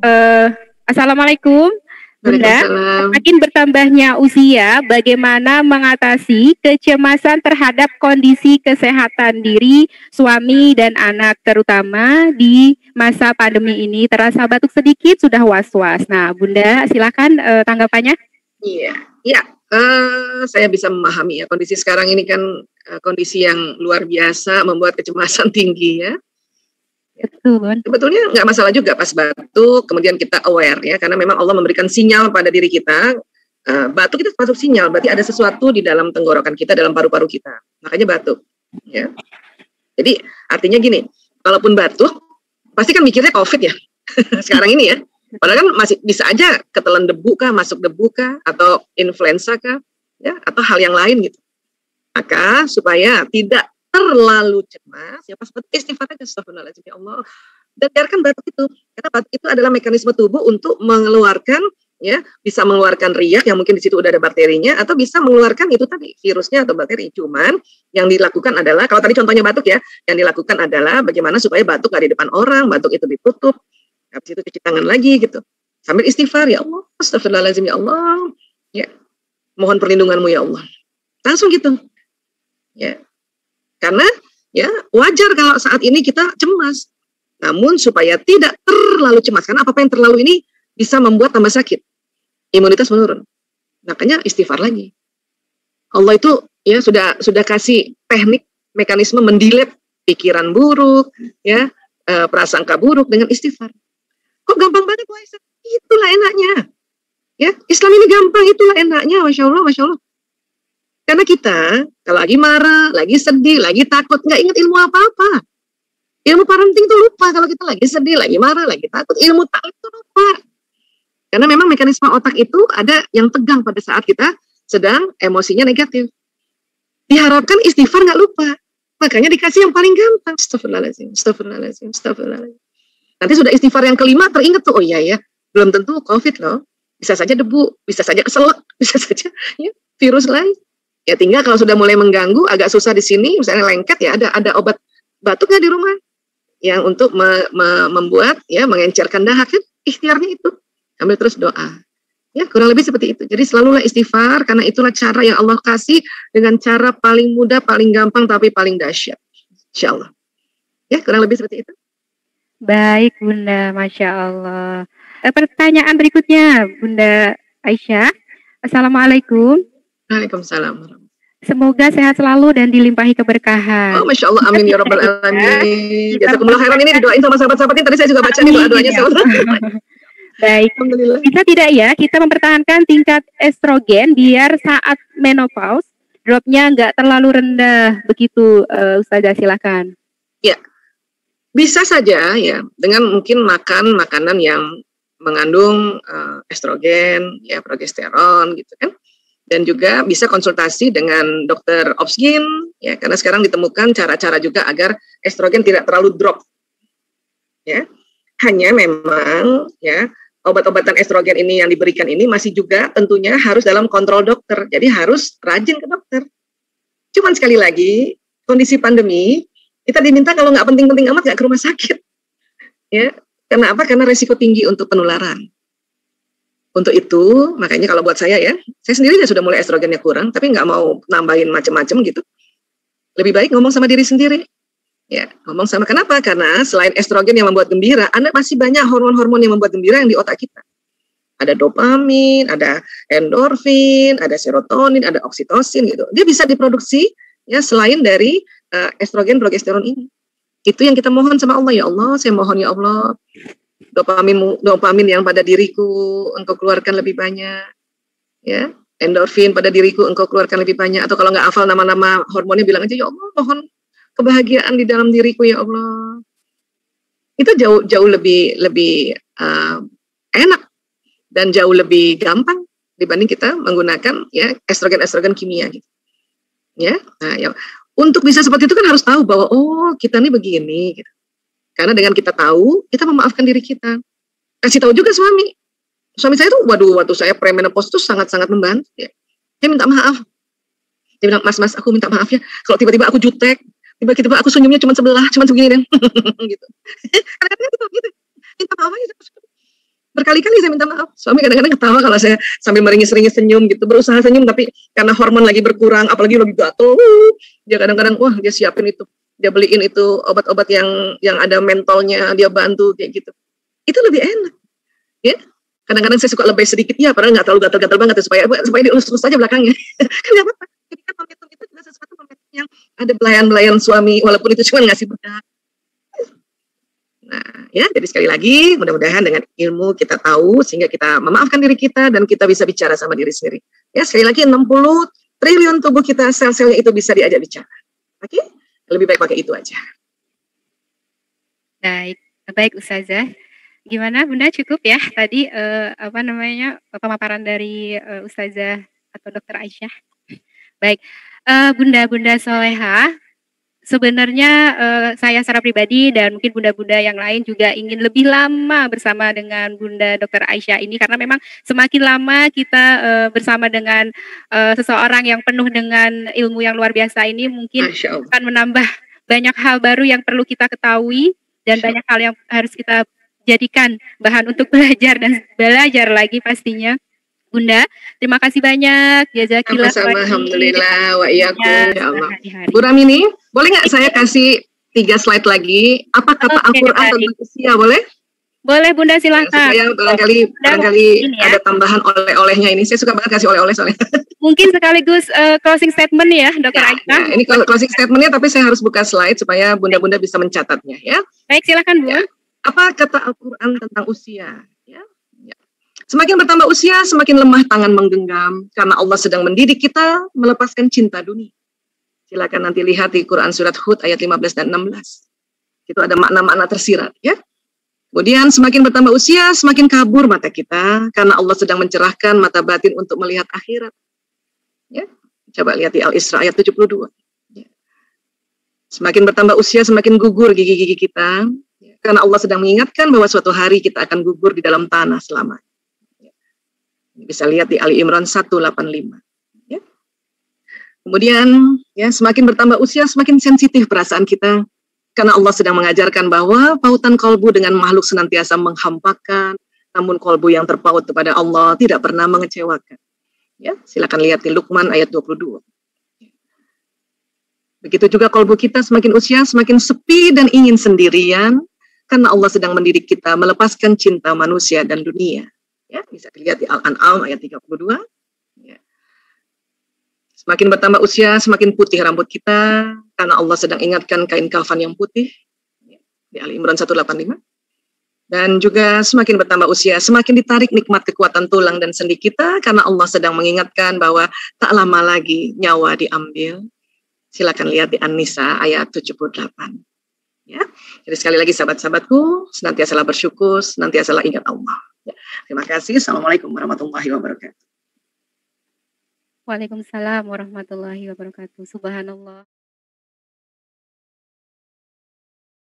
Eh, Assalamualaikum, Bunda. Waalaikumsalam. Semakin bertambahnya usia, bagaimana mengatasi kecemasan terhadap kondisi kesehatan diri, suami, dan anak, terutama di masa pandemi ini? Terasa batuk sedikit, sudah was-was. Nah, Bunda, silakan tanggapannya. Iya, ya. Saya bisa memahami ya kondisi sekarang ini kan kondisi yang luar biasa, membuat kecemasan tinggi ya. Betul, Bun. Sebetulnya nggak masalah juga pas batuk, kemudian kita aware ya, karena memang Allah memberikan sinyal pada diri kita. Batuk itu termasuk sinyal, berarti ada sesuatu di dalam tenggorokan kita, dalam paru-paru kita, makanya batuk. Ya. Jadi artinya gini, kalaupun batuk, pasti kan mikirnya COVID ya, sekarang ini ya. Padahal kan masih bisa aja ketelan debu kah, masuk debu kah, atau influenza kah, ya, atau hal yang lain gitu. Maka supaya tidak terlalu cemas, ya pas batuk istighfar aja, astagfirullahaladzim ya Allah, dan biarkan batuk itu, karena batuk itu adalah mekanisme tubuh untuk mengeluarkan, ya, bisa mengeluarkan riak yang mungkin di situ udah ada bakterinya, atau bisa mengeluarkan itu tadi virusnya atau bakteri. Cuman yang dilakukan adalah, kalau tadi contohnya batuk ya, yang dilakukan adalah bagaimana supaya batuk nggak di depan orang, batuk itu ditutup, habis itu cuci tangan lagi gitu, sambil istighfar, ya Allah, astagfirullahaladzim ya Allah, ya, mohon perlindunganmu ya Allah, langsung gitu, ya. Karena ya wajar kalau saat ini kita cemas. Namun supaya tidak terlalu cemas, karena apa yang terlalu ini bisa membuat tambah sakit. Imunitas menurun. Makanya istighfar lagi. Allah itu ya sudah kasih teknik mekanisme mendelete pikiran buruk, ya, prasangka buruk dengan istighfar. Kok gampang banget puasa? Itulah enaknya. Ya, Islam ini gampang, itulah enaknya, Masya Allah, Masya Allah. Karena kita kalau lagi marah, lagi sedih, lagi takut, nggak ingat ilmu apa-apa. Ilmu parenting tuh lupa kalau kita lagi sedih, lagi marah, lagi takut. Ilmu taklim itu lupa. Karena memang mekanisme otak itu ada yang tegang pada saat kita sedang emosinya negatif. Diharapkan istighfar nggak lupa. Makanya dikasih yang paling gampang. Astagfirullahaladzim, astagfirullahaladzim, astagfirullahaladzim. Nanti sudah istighfar yang kelima teringat tuh, oh iya ya, belum tentu COVID loh. Bisa saja debu, bisa saja keselak, bisa saja ya, virus lain. Ya tinggal kalau sudah mulai mengganggu, agak susah di sini, misalnya lengket ya, ada obat batuk nggak di rumah yang untuk membuat ya mengencerkan dahak, kan ikhtiarnya itu, ambil terus doa. Ya kurang lebih seperti itu. Jadi selalulah istighfar, karena itulah cara yang Allah kasih dengan cara paling mudah, paling gampang, tapi paling dahsyat. Insyaallah. Ya kurang lebih seperti itu. Baik, Bunda, Masya Allah. Pertanyaan berikutnya, Bunda Aisyah. Assalamualaikum. Waalaikumsalam. Semoga sehat selalu dan dilimpahi keberkahan. Oh, Masya Allah, amin ya Rabbal Alamin. Jazakumullah khairan, ini didoain sama sahabat-sahabat ini. Tadi saya juga baca nih doa-doanya. Baik, Alhamdulillah. bisa tidak ya kita mempertahankan tingkat estrogen biar saat menopause dropnya nggak terlalu rendah begitu, Ustazah, silakan. Ya, bisa saja ya dengan mungkin makan makanan yang mengandung estrogen, ya progesteron gitu kan. Dan juga bisa konsultasi dengan dokter obsgin ya, karena sekarang ditemukan cara-cara juga agar estrogen tidak terlalu drop. Ya. Hanya memang ya obat-obatan estrogen ini yang diberikan ini masih juga tentunya harus dalam kontrol dokter. Jadi harus rajin ke dokter. Cuman sekali lagi, kondisi pandemi kita diminta kalau nggak penting-penting amat nggak ke rumah sakit. Ya. Karena apa? Karena resiko tinggi untuk penularan. Untuk itu, makanya kalau buat saya ya, saya sendiri sudah mulai estrogennya kurang, tapi nggak mau nambahin macam-macam gitu. Lebih baik ngomong sama diri sendiri. Ya, ngomong sama, kenapa? Karena selain estrogen yang membuat gembira, Anda masih banyak hormon-hormon yang membuat gembira yang di otak kita. Ada dopamin, ada endorfin, ada serotonin, ada oksitosin gitu. Dia bisa diproduksi ya selain dari estrogen, progesteron ini. Itu yang kita mohon sama Allah, ya Allah, saya mohon ya Allah, dopamin yang pada diriku engkau keluarkan lebih banyak, ya, endorfin pada diriku engkau keluarkan lebih banyak. Atau kalau nggak hafal nama-nama hormonnya, bilang aja, ya Allah, mohon kebahagiaan di dalam diriku ya Allah. Itu jauh lebih enak dan jauh lebih gampang dibanding kita menggunakan ya estrogen kimia gitu. Ya, nah, ya. Untuk bisa seperti itu kan harus tahu bahwa oh kita nih begini gitu. Karena dengan kita tahu, kita memaafkan diri kita. Kasih tahu juga suami. Suami saya tuh, waktu saya premenopause tuh sangat-sangat membantu. Ya. Dia minta maaf. Dia bilang, mas, aku minta maaf ya. Kalau tiba-tiba aku jutek, tiba-tiba aku senyumnya cuma sebelah, cuma segini deh. Gitu. Kadang-kadang gitu. Minta maaf aja. Berkali-kali saya minta maaf. Suami kadang-kadang ketawa kalau saya sambil meringis-ringis senyum gitu, berusaha senyum tapi karena hormon lagi berkurang, apalagi lagi gatel, dia kadang-kadang wah dia siapin itu, dia beliin itu obat-obat yang ada mentolnya, dia bantu kayak gitu. Itu lebih enak, ya. Kadang-kadang saya suka lebih sedikit ya, padahal nggak terlalu gatal-gatal banget supaya dielus-elus aja belakangnya. Kan nggak apa-apa. Jadi kan momentum itu juga sesuatu momentum yang ada belayan-belayan suami, walaupun itu cuma ngasih bedak. Nah, ya, jadi sekali lagi, mudah-mudahan dengan ilmu kita tahu, sehingga kita memaafkan diri kita, dan kita bisa bicara sama diri sendiri. Ya, sekali lagi, 60 triliun tubuh kita, sel-selnya itu bisa diajak bicara. Oke? Lebih baik pakai itu aja. Baik Ustazah. Gimana Bunda, cukup ya tadi pemaparan dari Ustazah atau Dokter Aisyah? Baik, Bunda-Bunda Soleha, sebenarnya saya secara pribadi dan mungkin bunda-bunda yang lain juga ingin lebih lama bersama dengan Bunda Dr. Aisyah ini, karena memang semakin lama kita bersama dengan seseorang yang penuh dengan ilmu yang luar biasa ini, mungkin akan menambah banyak hal baru yang perlu kita ketahui dan banyak hal yang harus kita jadikan bahan untuk belajar dan belajar lagi pastinya. Bunda, terima kasih banyak. Jazakillah. Sama-sama, alhamdulillah, wa iyyakum, ya Allah. Bu Ramini, boleh nggak saya kasih 3 slide lagi? Apa kata Al-Quran tentang usia, boleh? Boleh Bunda, silakan. Saya barangkali ada tambahan oleh-olehnya ini. Saya suka banget kasih oleh-oleh soalnya. Mungkin sekaligus closing statement ya, Dokter Aisyah. Ini closing statementnya, tapi saya harus buka slide supaya bunda-bunda bisa mencatatnya, ya. Baik, silakan Bu. Ya. Apa kata Al-Quran tentang usia? Semakin bertambah usia, semakin lemah tangan menggenggam, karena Allah sedang mendidik kita melepaskan cinta dunia. Silakan nanti lihat di Quran surat Hud ayat 15 dan 16. Itu ada makna-makna tersirat, ya. Kemudian semakin bertambah usia, semakin kabur mata kita, karena Allah sedang mencerahkan mata batin untuk melihat akhirat. Ya. Coba lihat di Al-Isra ayat 72. Ya. Semakin bertambah usia, semakin gugur gigi-gigi kita, karena Allah sedang mengingatkan bahwa suatu hari kita akan gugur di dalam tanah selamanya. Bisa lihat di Ali Imran 185. Ya. Kemudian ya, semakin bertambah usia semakin sensitif perasaan kita, karena Allah sedang mengajarkan bahwa pautan kolbu dengan makhluk senantiasa menghampakan, namun kolbu yang terpaut kepada Allah tidak pernah mengecewakan. Ya, silakan lihat di Luqman ayat 22. Begitu juga kolbu kita semakin usia semakin sepi dan ingin sendirian, karena Allah sedang mendidik kita melepaskan cinta manusia dan dunia. Ya, bisa dilihat di Al-An'am ayat 32. Ya. Semakin bertambah usia, semakin putih rambut kita, karena Allah sedang ingatkan kain kafan yang putih. Ya. Di Ali Imran 185. Dan juga semakin bertambah usia, semakin ditarik nikmat kekuatan tulang dan sendi kita, karena Allah sedang mengingatkan bahwa tak lama lagi nyawa diambil. Silakan lihat di An-Nisa ayat 78. Ya. Jadi sekali lagi sahabat-sahabatku, senantiasalah bersyukur, senantiasalah ingat Allah. Ya, terima kasih. Assalamualaikum warahmatullahi wabarakatuh. Waalaikumsalam warahmatullahi wabarakatuh. Subhanallah.